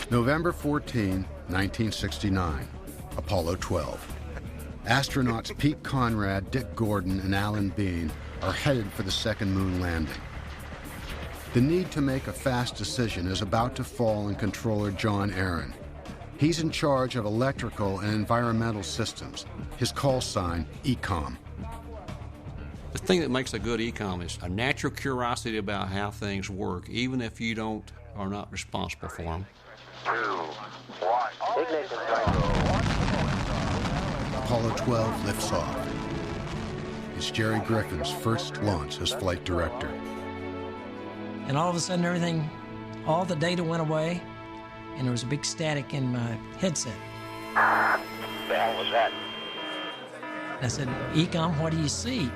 November 14, 1969, Apollo 12. Astronauts Pete Conrad, Dick Gordon, and Alan Bean are headed for the second moon landing. The need to make a fast decision is about to fall on controller John Aaron. He's in charge of electrical and environmental systems. His call sign, ECOM. The thing that makes a good ECOM is a natural curiosity about how things work, even if you are not responsible for them. 2, 1. Ignition. Apollo 12 lifts off. It's Jerry Griffin's first launch as flight director. And all of a sudden all the data went away, and there was a big static in my headset. What the hell was that? I said, ECOM, what do you see?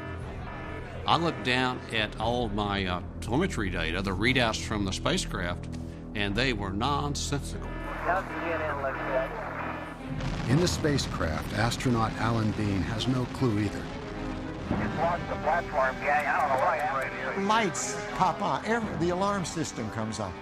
I looked down at all my telemetry data, the readouts from the spacecraft, and they were nonsensical. In the spacecraft, astronaut Alan Bean has no clue either. Just launched the platform, gang. I don't know what happened. Lights pop on. The alarm system comes on.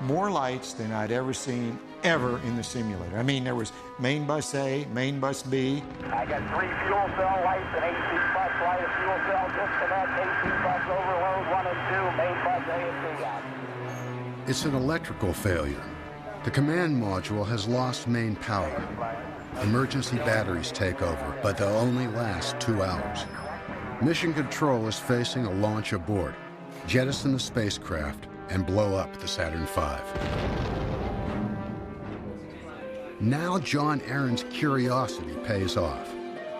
More lights than I'd ever seen in the simulator. I mean, there was main bus A, main bus B. I got 3 fuel cell lights, an AC bus light, a fuel cell disconnect, AC bus overload, 1 and 2, main bus A and B out. It's an electrical failure. The command module has lost main power. Emergency batteries take over, but they'll only last 2 hours. Mission Control is facing a launch abort, jettison the spacecraft, and blow up the Saturn V. Now John Aaron's curiosity pays off.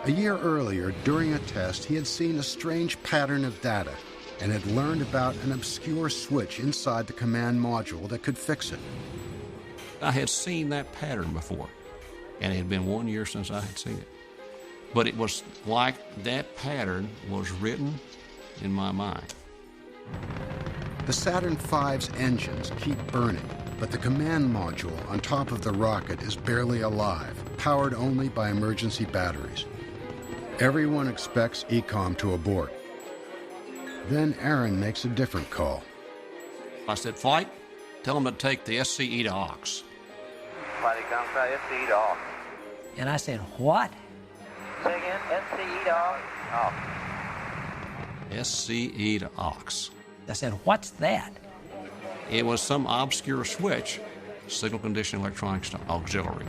A year earlier, during a test, he had seen a strange pattern of data and had learned about an obscure switch inside the command module that could fix it. I had seen that pattern before, and it had been 1 year since I had seen it. But it was like that pattern was written in my mind. The Saturn V's engines keep burning, but the command module on top of the rocket is barely alive, powered only by emergency batteries. Everyone expects ECOM to abort. Then Aaron makes a different call. I said, flight, tell them to take the SCE to AUX. Flight comes out, SCE to AUX. And I said, what? Say again, SCE to AUX. SCE to AUX. I said, what's that? It was some obscure switch, signal conditioning electronics to auxiliary.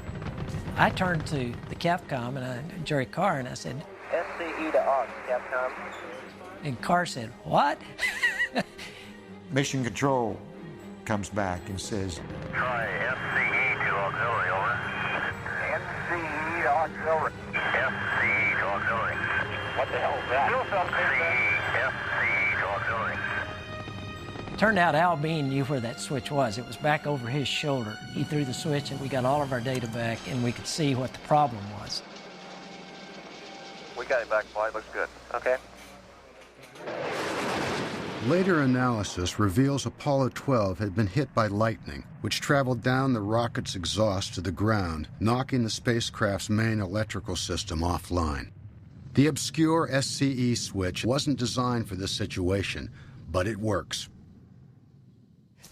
I turned to the Capcom and Jerry Carr, and I said, SCE to AUX, Capcom. and Carr said, what? Mission Control comes back and says, Try SCE to auxiliary, over. SCE to auxiliary. SCE to auxiliary. What the hell is that? SCE to auxiliary. It turned out Al Bean knew where that switch was. It was back over his shoulder. He threw the switch, and we got all of our data back, and we could see what the problem was. We got it back, flight. Looks good. Okay. Later analysis reveals Apollo 12 had been hit by lightning, which traveled down the rocket's exhaust to the ground, knocking the spacecraft's main electrical system offline. The obscure SCE switch wasn't designed for this situation, but it works.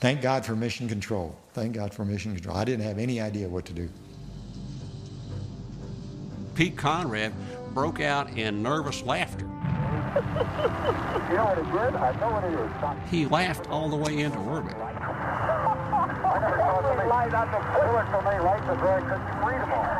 thank God for Mission Control. Thank God for Mission Control. I didn't have any idea what to do. Pete Conrad broke out in nervous laughter. You know what it did? I know what it is. He laughed all the way into orbit. I never saw somebody light up the bullet so many lights before I couldn't read them all.